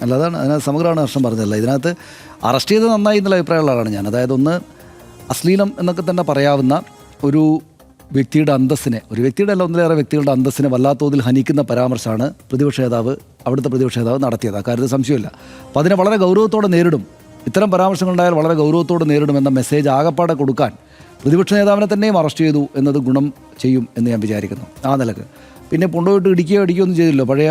അല്ലാതാണ് അതിനകത്ത് സമഗ്രമാണ് ഹർഷം പറഞ്ഞതല്ല. ഇതിനകത്ത് അറസ്റ്റ് ചെയ്ത് നന്നായി എന്നുള്ള അഭിപ്രായമുള്ള ആളാണ് ഞാൻ. അതായത് ഒന്ന് അശ്ലീലം എന്നൊക്കെ തന്നെ പറയാവുന്ന ഒരു വ്യക്തിയുടെ അന്തസ്സിനെ, ഒരു വ്യക്തിയുടെ അല്ല ഒന്നിലേറെ വ്യക്തികളുടെ അന്തസ്സിനെ വല്ലാത്ത തോതിൽ ഹനിക്കുന്ന പരാമർശമാണ് അവിടുത്തെ പ്രതിപക്ഷ നേതാവ് നടത്തിയത്. അക്കാര്യത്തിൽ സംശയമില്ല. അപ്പോൾ അതിനെ വളരെ ഗൗരവത്തോടെ നേരിടും. ഇത്തരം പരാമർശങ്ങളുണ്ടായാൽ വളരെ ഗൗരവത്തോടെ നേരിടുമെന്ന മെസ്സേജ് ആകപ്പാടെ കൊടുക്കാൻ പ്രതിപക്ഷ നേതാവിനെ തന്നെയും അറസ്റ്റ് ചെയ്തു എന്നത് ഗുണം ചെയ്യും എന്ന് ഞാൻ വിചാരിക്കുന്നു. ആ നിലക്ക് പിന്നെ കൊണ്ടുപോയിട്ട് ഇടിക്കുകയോ ഒന്നും ചെയ്തില്ല. പഴയ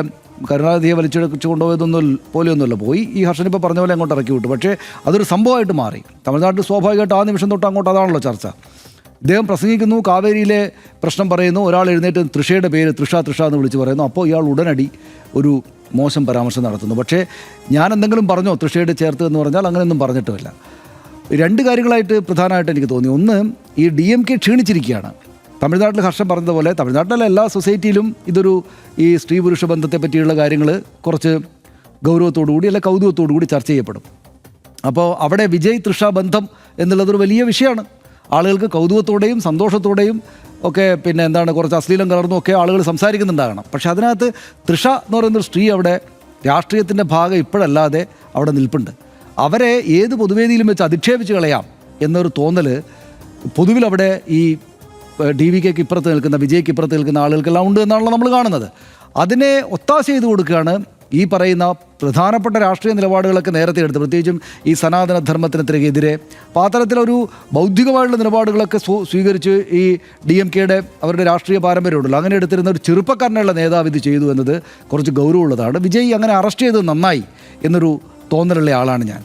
കരുണാനിധിയെ വലിച്ചെടുച്ച് കൊണ്ടുപോയതൊന്നും പോലെയൊന്നുമല്ല. പോയി ഈ ഹർഷനിപ്പോൾ പറഞ്ഞ പോലെ അങ്ങോട്ട് ഇറക്കി വിട്ടു. പക്ഷേ അതൊരു സംഭവമായിട്ട് മാറി. തമിഴ്നാട്ടിൽ സ്വാഭാവികമായിട്ട് ആ നിമിഷം തൊട്ട് അങ്ങോട്ട് അതാണല്ലോ ചർച്ച. ഇദ്ദേഹം പ്രസംഗിക്കുന്നു, കാവേരിയിലെ പ്രശ്നം പറയുന്നു, ഒരാൾ എഴുന്നേറ്റ് തൃഷയുടെ പേര് തൃഷ എന്ന് വിളിച്ച് പറയുന്നു. അപ്പോൾ ഇയാൾ ഉടനടി ഒരു മോശം പരാമർശം നടത്തുന്നു. പക്ഷേ ഞാൻ എന്തെങ്കിലും പറഞ്ഞോ തൃഷയുടെ ചേർത്ത് എന്ന് പറഞ്ഞാൽ അങ്ങനെയൊന്നും പറഞ്ഞിട്ടുമില്ല. രണ്ട് കാര്യങ്ങളായിട്ട് പ്രധാനമായിട്ട് എനിക്ക് തോന്നി. ഒന്ന്, ഈ DMK ക്ഷീണിച്ചിരിക്കുകയാണ്. തമിഴ്നാട്ടിൽ ഹർഷൻ പറഞ്ഞതുപോലെ തമിഴ്നാട്ടിലെ എല്ലാ സൊസൈറ്റിയിലും ഇതൊരു ഈ സ്ത്രീ പുരുഷ ബന്ധത്തെ പറ്റിയുള്ള കാര്യങ്ങൾ കുറച്ച് ഗൗരവത്തോടു കൂടി അല്ലെ കൗതുകത്തോടു കൂടി ചർച്ച ചെയ്യപ്പെടും. അപ്പോൾ അവിടെ വിജയ് തൃഷ ബന്ധം എന്നുള്ളതൊരു വലിയ വിഷയമാണ്. ആളുകൾക്ക് കൗതുകത്തോടെയും സന്തോഷത്തോടെയും ഒക്കെ പിന്നെ എന്താണ് കുറച്ച് അശ്ലീലം കലർന്നും ഒക്കെ ആളുകൾ സംസാരിക്കുന്നുണ്ടാകണം. പക്ഷെ അതിനകത്ത് തൃഷ എന്ന് പറയുന്നൊരു സ്ത്രീ അവിടെ രാഷ്ട്രീയത്തിൻ്റെ ഭാഗം ഇപ്പോഴല്ലാതെ അവിടെ നിൽപ്പുണ്ട്. അവരെ ഏത് പൊതുവേദിയിലും വെച്ച് അധിക്ഷേപിച്ച് കളയാം എന്നൊരു തോന്നൽ പൊതുവിൽ അവിടെ ഈ DVKക്ക് ഇപ്പുറത്ത് നിൽക്കുന്ന വിജയ്ക്ക് ഇപ്പുറത്ത് നിൽക്കുന്ന ആളുകൾക്കെല്ലാം ഉണ്ട് എന്നാണല്ലോ നമ്മൾ കാണുന്നത്. അതിനെ ഒത്താശ ചെയ്ത് കൊടുക്കുകയാണ് ഈ പറയുന്ന പ്രധാനപ്പെട്ട രാഷ്ട്രീയ നിലപാടുകളൊക്കെ നേരത്തെ എടുത്ത്, പ്രത്യേകിച്ചും ഈ സനാതനധർമ്മത്തിനെതിരെ പാത്രത്തിലൊരു ബൗദ്ധികമായിട്ടുള്ള നിലപാടുകളൊക്കെ സ്വീകരിച്ച് ഈ DMKയുടെ അവരുടെ രാഷ്ട്രീയ പാരമ്പര്യമുണ്ടല്ലോ, അങ്ങനെ എടുത്തിരുന്ന ഒരു ചെറുപ്പക്കാരനുള്ള നേതാവ് ഇത് ചെയ്തു എന്നത് കുറച്ച് ഗൗരവമുള്ളതാണ്. വിജയ് അങ്ങനെ അറസ്റ്റ് ചെയ്തത് നന്നായി എന്നൊരു തോന്നലുള്ള ആളാണ് ഞാൻ.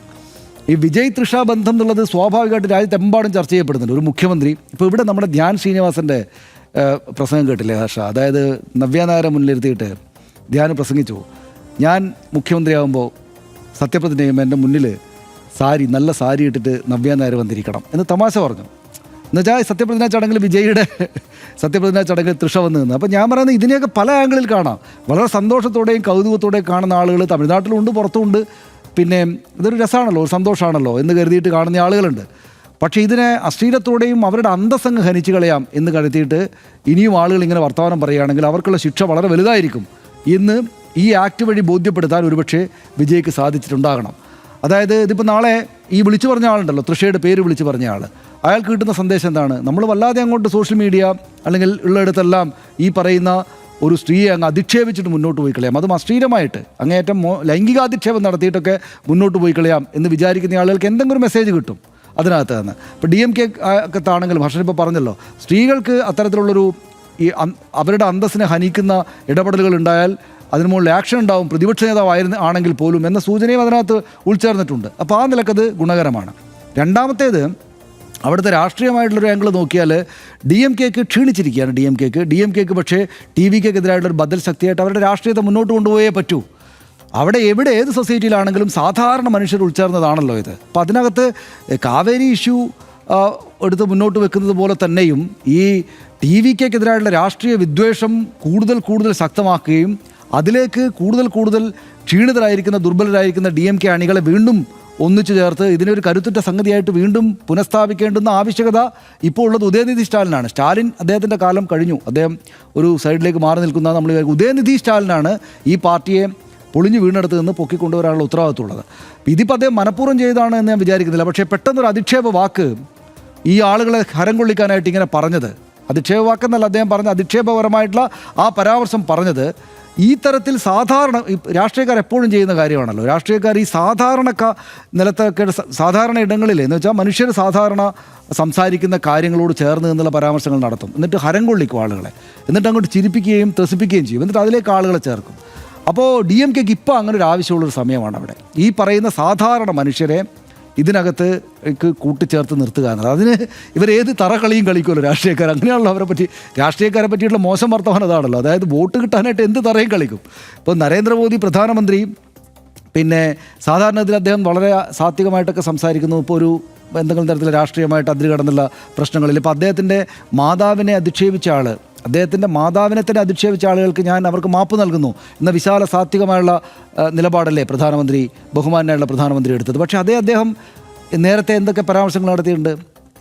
ഈ വിജയ് തൃഷ ബന്ധം എന്നുള്ളത് സ്വാഭാവികമായിട്ട് രാജ്യത്തെമ്പാടും ചർച്ച ചെയ്യപ്പെടുന്നുണ്ട്. ഒരു മുഖ്യമന്ത്രി ഇപ്പോൾ ഇവിടെ നമ്മുടെ ധ്യാൻ ശ്രീനിവാസൻ്റെ പ്രസംഗം കേട്ടില്ലേ ഹർഷ? അതായത് നവ്യ നായരെ മുന്നിലിരുത്തിയിട്ട് ധ്യാൻ പ്രസംഗിച്ചു, ഞാൻ മുഖ്യമന്ത്രിയാകുമ്പോൾ സത്യപ്രതിജ്ഞ ചെയ്യുമ്പോൾ എൻ്റെ മുന്നിൽ നല്ല സാരി ഇട്ടിട്ട് നവ്യ നായർ വന്നിരിക്കണം എന്ന് തമാശ പറഞ്ഞു. എന്നുവെച്ചാൽ സത്യപ്രതിജ്ഞാ ചടങ്ങിൽ വിജയിയുടെ സത്യപ്രതിജ്ഞാ ചടങ്ങിൽ തൃഷ വന്ന് നിന്ന്. അപ്പോൾ ഞാൻ പറയുന്നത് ഇതിനെയൊക്കെ പല ആംഗിളിൽ കാണാം. വളരെ സന്തോഷത്തോടെയും കൗതുകത്തോടെയും കാണുന്ന ആളുകൾ തമിഴ്നാട്ടിലുണ്ട്, പുറത്തുമുണ്ട്. പിന്നെ ഇതൊരു രസമാണല്ലോ, ഒരു സന്തോഷമാണല്ലോ എന്ന് കരുതിയിട്ട് കാണുന്ന ആളുകളുണ്ട്. പക്ഷേ ഇതിനെ അശ്ലീലത്തോടെയും അവരുടെ അന്തസ്സങ്ങ് ഹനിച്ച് കളയാം എന്ന് കരുതിയിട്ട് ഇനിയും ആളുകൾ ഇങ്ങനെ വർത്തമാനം പറയുകയാണെങ്കിൽ അവർക്കുള്ള ശിക്ഷ വളരെ വലുതായിരിക്കും എന്ന് ഈ ആക്ട് വഴി ബോധ്യപ്പെടുത്താൻ ഒരുപക്ഷെ വിജയ്ക്ക് സാധിച്ചിട്ടുണ്ടാകണം. അതായത് ഇതിപ്പോൾ നാളെ ഈ വിളിച്ചു പറഞ്ഞ ആളുണ്ടല്ലോ, തൃഷയുടെ പേര് വിളിച്ചു പറഞ്ഞ ആൾ, അയാൾക്ക് കിട്ടുന്ന സന്ദേശം എന്താണ്? നമ്മൾ വല്ലാതെ അങ്ങോട്ട് സോഷ്യൽ മീഡിയ അല്ലെങ്കിൽ ഉള്ളിടത്തെല്ലാം ഈ പറയുന്ന ഒരു സ്ത്രീയെ അങ്ങ് അധിക്ഷേപിച്ചിട്ട് മുന്നോട്ട് പോയി കളയാം, അതും അശ്ലീലമായിട്ട് അങ്ങേയറ്റം ലൈംഗികാധിക്ഷേപം നടത്തിയിട്ടൊക്കെ മുന്നോട്ട് പോയി കളയാം എന്ന് വിചാരിക്കുന്ന ആളുകൾക്ക് എന്തെങ്കിലും മെസ്സേജ് കിട്ടും അതിനകത്ത് നിന്ന്. ഇപ്പോൾ DMK ആണെങ്കിലും ഹർഷൻ ഇപ്പോൾ പറഞ്ഞല്ലോ, സ്ത്രീകൾക്ക് അത്തരത്തിലുള്ളൊരു ഈ അവരുടെ അന്തസ്സിനെ ഹനിക്കുന്ന ഇടപെടലുകൾ ഉണ്ടായാൽ അതിന് മുകളിൽ ആക്ഷൻ ഉണ്ടാവും, പ്രതിപക്ഷ നേതാവ് ആണെങ്കിൽ പോലും എന്ന സൂചനയും അതിനകത്ത് ഉൾച്ചേർന്നിട്ടുണ്ട്. അപ്പോൾ ആ നിലക്കത് ഗുണകരമാണ്. രണ്ടാമത്തേത്, അവിടുത്തെ രാഷ്ട്രീയമായിട്ടുള്ളൊരു ആംഗിൾ നോക്കിയാൽ DMKക്ക് ക്ഷീണിച്ചിരിക്കുകയാണ്. DMKക്ക് പക്ഷേ TVKക്കെതിരായിട്ടുള്ളൊരു ബദൽ ശക്തിയായിട്ട് അവരുടെ രാഷ്ട്രീയത്തെ മുന്നോട്ട് കൊണ്ടുപോയേ പറ്റൂ. അവിടെ ഏത് സൊസൈറ്റിയിലാണെങ്കിലും സാധാരണ മനുഷ്യർ ഉൾച്ചേർന്നതാണല്ലോ ഇത്. അപ്പം അതിനകത്ത് കാവേരി ഇഷ്യൂ എടുത്ത് മുന്നോട്ട് വെക്കുന്നത് പോലെ തന്നെയും ഈ TVKക്കെതിരായിട്ടുള്ള രാഷ്ട്രീയ വിദ്വേഷം കൂടുതൽ ശക്തമാക്കുകയും അതിലേക്ക് കൂടുതൽ ക്ഷീണിതരായിരിക്കുന്ന ദുർബലരായിരിക്കുന്ന DMK അണികളെ വീണ്ടും ഒന്നിച്ചു ചേർത്ത് ഇതിനൊരു കരുത്തുറ്റ സംഗതിയായിട്ട് വീണ്ടും പുനഃസ്ഥാപിക്കേണ്ടുന്ന ആവശ്യകത ഇപ്പോൾ ഉള്ളത് ഉദയനിധി സ്റ്റാലിനാണ്. സ്റ്റാലിൻ അദ്ദേഹത്തിൻ്റെ കാലം കഴിഞ്ഞു, അദ്ദേഹം ഒരു സൈഡിലേക്ക് മാറി നിൽക്കുന്ന നമ്മൾ ഉദയനിധി സ്റ്റാലിനാണ് ഈ പാർട്ടിയെ പൊളിഞ്ഞു വീണെടുത്ത് നിന്ന് പൊക്കിക്കൊണ്ടുവരാനുള്ള ഉത്തരവാദിത്തമുള്ളത്. ഇതിപ്പോൾ അദ്ദേഹം മനഃപൂർവ്വം ചെയ്തതാണ് എന്ന് ഞാൻ വിചാരിക്കുന്നില്ല. പക്ഷേ പെട്ടെന്നൊരു അധിക്ഷേപ വാക്ക് ഈ ആളുകളെ ഹരം കൊള്ളിക്കാനായിട്ട് ഇങ്ങനെ പറഞ്ഞത്, അധിക്ഷേപ വാക്കെന്നല്ല അദ്ദേഹം പറഞ്ഞ അധിക്ഷേപപരമായിട്ടുള്ള ആ പരാമർശം പറഞ്ഞത് ഈ തരത്തിൽ സാധാരണ രാഷ്ട്രീയക്കാർ എപ്പോഴും ചെയ്യുന്ന കാര്യമാണല്ലോ. രാഷ്ട്രീയക്കാർ ഈ നിലത്തൊക്കെ സാധാരണ ഇടങ്ങളിൽ എന്ന് വെച്ചാൽ മനുഷ്യർ സാധാരണ സംസാരിക്കുന്ന കാര്യങ്ങളോട് ചേർന്ന് നിന്നുള്ള പരാമർശങ്ങൾ നടത്തും, എന്നിട്ട് ഹരം കൊള്ളിക്കും ആളുകളെ, എന്നിട്ട് അങ്ങോട്ട് ചിരിപ്പിക്കുകയും ത്രസിപ്പിക്കുകയും ചെയ്യും, എന്നിട്ട് അതിലേക്ക് ആളുകളെ ചേർക്കും. അപ്പോൾ DMKക്ക് ഇപ്പോൾ അങ്ങനെ ഒരു ആവശ്യമുള്ളൊരു സമയമാണ് അവിടെ ഈ പറയുന്ന സാധാരണ മനുഷ്യരെ ഇതിനകത്ത് കൂട്ടിച്ചേർത്ത് നിർത്തുക എന്നത്. അതിന് ഇവരേത് തറകളിയും കളിക്കുമല്ലോ രാഷ്ട്രീയക്കാർ, അങ്ങനെയാണല്ലോ രാഷ്ട്രീയക്കാരെ പറ്റിയിട്ടുള്ള മോശം വർത്തമാനം അതാണല്ലോ. അതായത് വോട്ട് കിട്ടാനായിട്ട് എന്ത് തറയും കളിക്കും. ഇപ്പോൾ നരേന്ദ്രമോദി പ്രധാനമന്ത്രി, പിന്നെ സാധാരണത്തിൽ അദ്ദേഹം വളരെ സാത്വികമായിട്ടൊക്കെ സംസാരിക്കുന്നു. ഇപ്പോൾ ഒരു എന്തെങ്കിലും തരത്തിലുള്ള രാഷ്ട്രീയമായിട്ട് അതിര് കടന്നുള്ള പ്രശ്നങ്ങളിൽ ഇപ്പോൾ അദ്ദേഹത്തിൻ്റെ മാതാവിനെ അധിക്ഷേപിച്ച ആൾ, അദ്ദേഹത്തിൻ്റെ മാതാവിനെ തന്നെ അധിക്ഷേപിച്ച ആളുകൾക്ക് ഞാൻ അവർക്ക് മാപ്പ് നൽകുന്നു എന്ന വിശാല സാത്വികമായുള്ള നിലപാടല്ലേ ബഹുമാനായുള്ള പ്രധാനമന്ത്രി എടുത്തത്. പക്ഷേ അദ്ദേഹം നേരത്തെ എന്തൊക്കെ പരാമർശങ്ങൾ നടത്തിയിട്ടുണ്ട്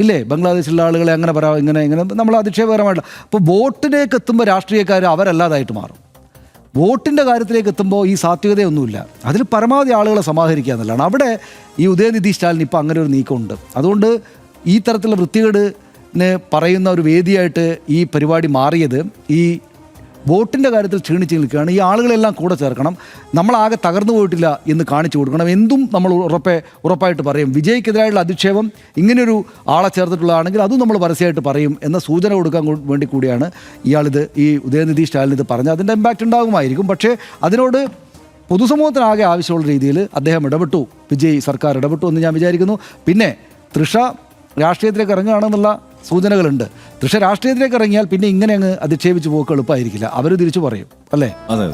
ഇല്ലേ? ബംഗ്ലാദേശിലുള്ള ആളുകളെ അങ്ങനെ ഇങ്ങനെ നമ്മൾ അധിക്ഷേപകരമായിട്ടുള്ള. അപ്പോൾ വോട്ടിലേക്ക് എത്തുമ്പോൾ രാഷ്ട്രീയക്കാർ അവരല്ലാതായിട്ട് മാറും. വോട്ടിൻ്റെ കാര്യത്തിലേക്ക് എത്തുമ്പോൾ ഈ സാത്വികതയൊന്നുമില്ല. അതിൽ പരമാവധി ആളുകളെ സമാഹരിക്കുക എന്നുള്ളതാണ്. അവിടെ ഈ ഉദയനിധി സ്റ്റാലിൻ ഇപ്പോൾ അങ്ങനെ ഒരു നീക്കമുണ്ട്. അതുകൊണ്ട് ഈ തരത്തിലുള്ള വൃത്തികേടിന് പറയുന്ന ഒരു വേദിയായിട്ട് ഈ പരിപാടി മാറിയത് ഈ വോട്ടിൻ്റെ കാര്യത്തിൽ ക്ഷീണിച്ച് നിൽക്കുകയാണ്. ഈ ആളുകളെല്ലാം കൂടെ ചേർക്കണം, നമ്മളാകെ തകർന്നു പോയിട്ടില്ല എന്ന് കാണിച്ചു കൊടുക്കണം. എന്തും നമ്മൾ ഉറപ്പായിട്ട് പറയും. വിജയ്ക്കെതിരായുള്ള അധിക്ഷേപം ഇങ്ങനെയൊരു ആളെ ചേർത്തിട്ടുള്ളതാണെങ്കിൽ അതും നമ്മൾ പരസ്യമായിട്ട് പറയും എന്ന സൂചന കൊടുക്കാൻ വേണ്ടി കൂടിയാണ് ഈ ഉദയനിധി സ്റ്റാലിൻ ഇത് പറഞ്ഞത്. അതിൻ്റെ ഇമ്പാക്റ്റ് ഉണ്ടാകുമായിരിക്കും. പക്ഷേ അതിനോട് പൊതുസമൂഹത്തിനാകെ ആവശ്യമുള്ള രീതിയിൽ അദ്ദേഹം ഇടപെട്ടു, വിജയ് സർക്കാർ ഇടപെട്ടു എന്ന് ഞാൻ വിചാരിക്കുന്നു. പിന്നെ തൃഷ രാഷ്ട്രീയത്തിലേക്ക് ഇറങ്ങുകയാണെന്നുള്ള സൂചനകളുണ്ട്. തൃഷ രാഷ്ട്രീയത്തിലേക്ക് ഇറങ്ങിയാൽ പിന്നെ ഇങ്ങനെ അങ്ങ് അധിക്ഷേപിച്ച് പോക്ക് എളുപ്പമായിരിക്കില്ല. അവർ തിരിച്ചു പറയും, അല്ലേ? അതെ.